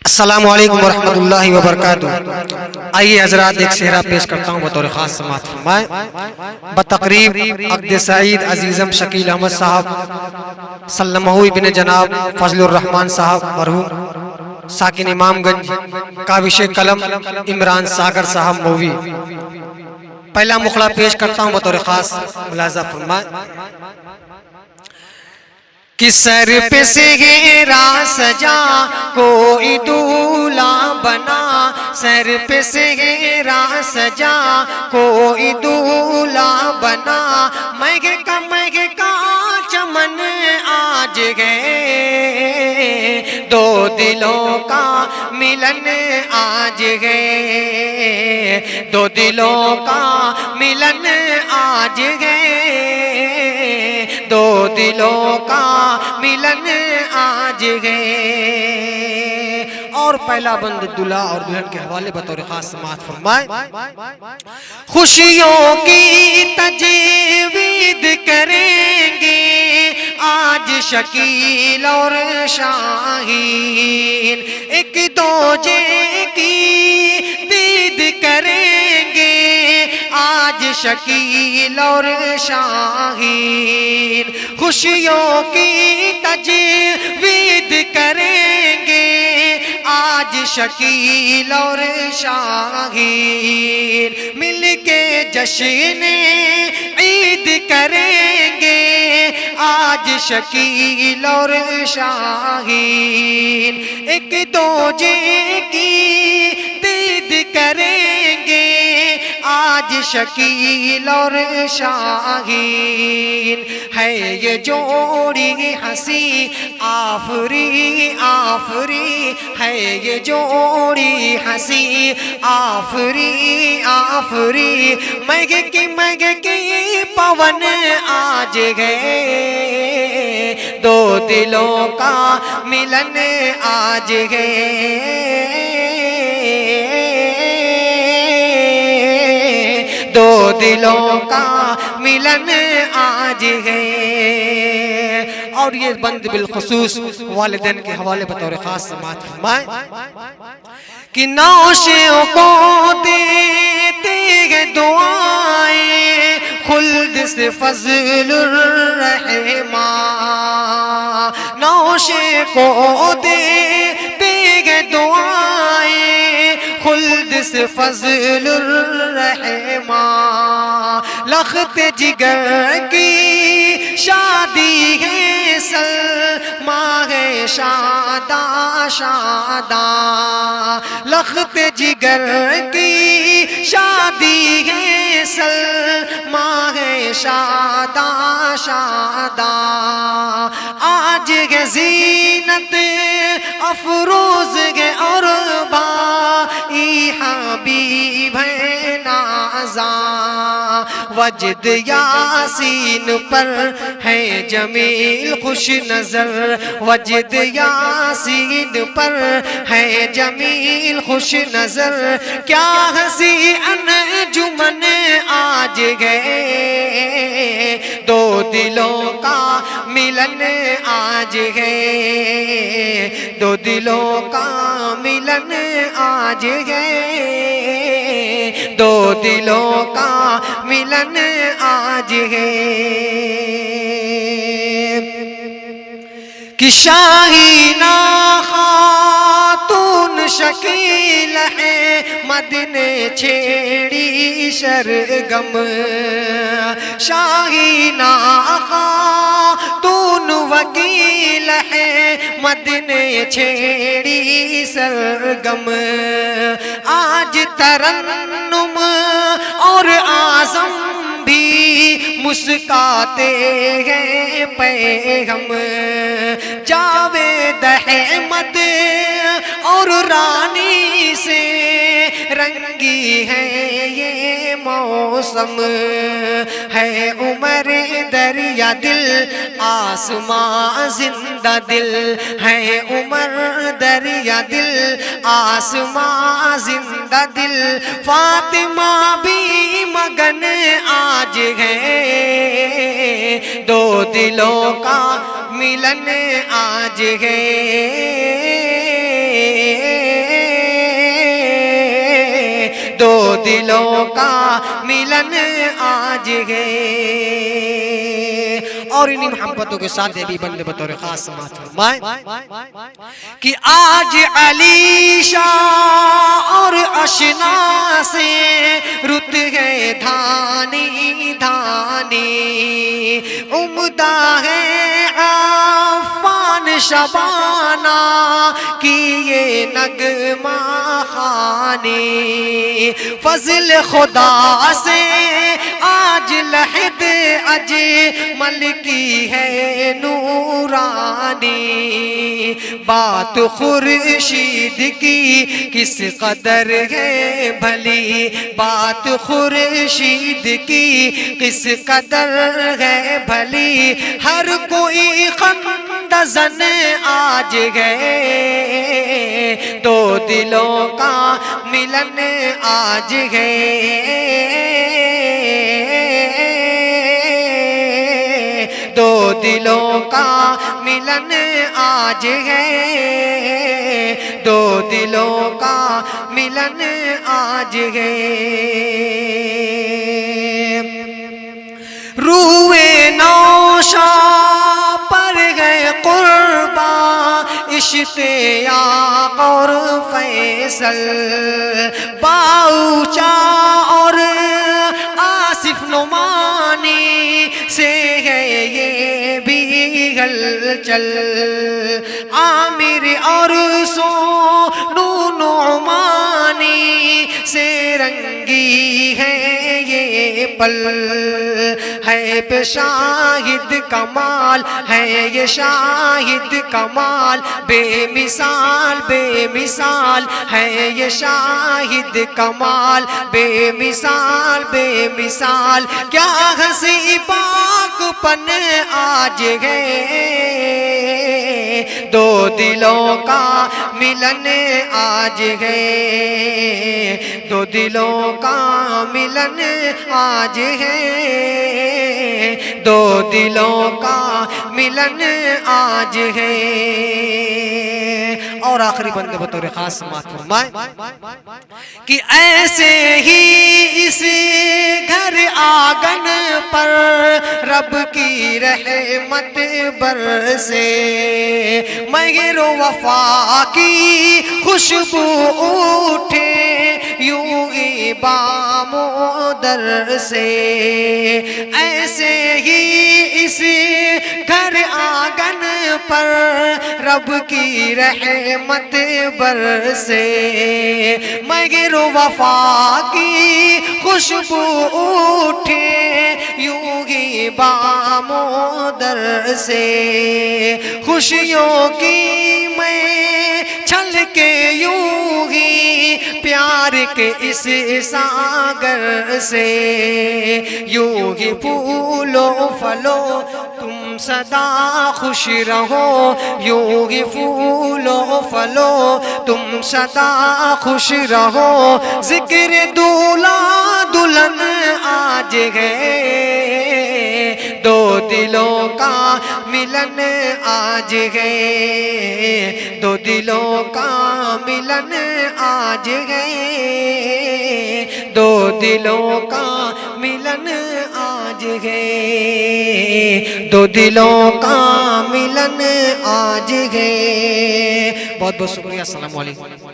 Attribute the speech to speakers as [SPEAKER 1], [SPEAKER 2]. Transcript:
[SPEAKER 1] अस्सलामु अलैकुम वरहमतुल्लाहि वबरकातुहू। आइए हजरात एक सेहरा पेश करता हूँ बतौर खास समात फरमाए। बतकरीब अक़द सईद अजीज़म शकील अहमद साहब सल्लमहु इब्न जनाब फजलुर रहमान साहब मरहूम साकिन इमामगंज काविश कलम इमरान सागर साहब मौवी। पहला मुखड़ा पेश करता हूँ बतौर खास मुलाजा फरमाए कि सर पे सेहरा सजा कोई दूल्हा बना, सर पे सेहरा सजा कोई दूल्हा बना, महका चमन आज गए, दो दिलों का मिलन आज गए, दो दिलों का मिलन आज गए, दो दिलों का मिलन आज है। और पहला बंद दूल्हा और दुल्हन के हवाले बतौर खास समात फरमाए। खुशियों की तजवीद करेंगे आज शकील और शाहीन, एक दूजे की दीद करेंगे आज शकील और शाहीन, खुशियों की तजवीद करेंगे आज शकील और शाहीन, मिलके जश्न ईद करेंगे आज शकील और शाहीन, एक दूजे की दीद करेंगे आज शकील और शाहीन, है ये जोड़ी हंसी आफरी आफरी, है ये जोड़ी हंसी आफरी आफरी, महकी पवन आज गए, दो दिलों का मिलन आज गए, दो दिलों का मिलन आज है। और ये बंद बिलखुसूस वालिदैन के हवाले बतौर खास समात फरमाए कि नौशियों को देते हैं दुआएं खुल्द से फजलुर रहमान, नौशे को देते हैं दुआएं खुल्द से फजलुर रहमान, लख्त जिगर की शादी है सलमा है शादा शादा, लख्त जिगर की शादी है सलमा है शादा शादा, आज है ज़ीनत अफरोज है और भाई हबीब है नाज़ा, वजद यासीन पर है जमील खुश नजर, वजद यासीन पर है जमील खुश नजर, क्या हंसी अनजुमन आज गए, दो दिलों का मिलन आज है, दो दिलों का मिलन आज है, दो दिलों का मिलन आज है। कि शाहीना खातून शकील है मदने छेड़ी शरगम, शाहीना खातून वकील है मदने छेड़ी सरगम, आज तरन्नुम और आज़म भी मुस्काते हैं पैगम, जावेद अहमद और रानी से रंगी है ये मौसम, है उमर दरिया दिल आसमां जिंदा दिल, है उमर दरिया दिल आसमां जिंदा दिल, फातिमा भी मगन आज है, दो दिलों का मिलन आज है। दो दिलों का मिलन आज है। और इन्हीं मोहब्बतों के साथ भी बंदे बतौर खास समात फरमाए कि आज अली शाह और अशना से रुत गए धानी धानी, उम्दा है आफान शबाना की ये नगमा खानी, फजल खुदा से आज लहद अजमल की है नूरानी, बात खुर्शीद की किस कदर है भली, बात खुर्शीद की किस कदर है भली, हर कोई खंदजन आज गए, दो दिलों का मिलन आज है, दो दिलों का मिलन आज है, दो दिलों का मिलन आज है। रूए नौशा पर गए कुर्बा इश्तियाक और फैसल, बाऊचा और आसिफ नुमानी से है ये भी हलचल, आमिर और सोनू नुमानी से रंगी है ये पल, है पे शाहिद कमाल, है ये शाहिद कमाल, बेमिसाल बेमिसाल, है ये शाहिद कमाल, बेमिसाल बेमिसाल, क्या हंसी पाकपन आज है, दो दिलों का मिलन आज है, दो दिलों का मिलन आज है, दो दिलों का मिलन आज है। और आखिरी बंदे बतौर खास समात फरमाए कि ऐसे ही इस घर आंगन पर रब की रहमत बरसे, मगरो वफा की खुशबू उठे यूं ही बामोदर से, ऐसे ही इस घर आंगन पर रब की रहमत बरसे, मगरो वफा की खुशबू उठे यूं ही बामोदर से, खुशियों की मैं छल के यूं ही प्यार के इस सागर से, यूं ही फूलो फलो तुम सदा खुश रहो, यूं ही फूलो फलो तुम सदा खुश रहो, जिक्र दूल्हा दुल्हन आज है, दो दिलों का मिलन आज है, दो दिलों का मिलन आज है, दो दिलों का मिलन आज है, दो दिलों का मिलन आज है। बहुत बहुत शुक्रिया। अस्सलाम वालेकुम।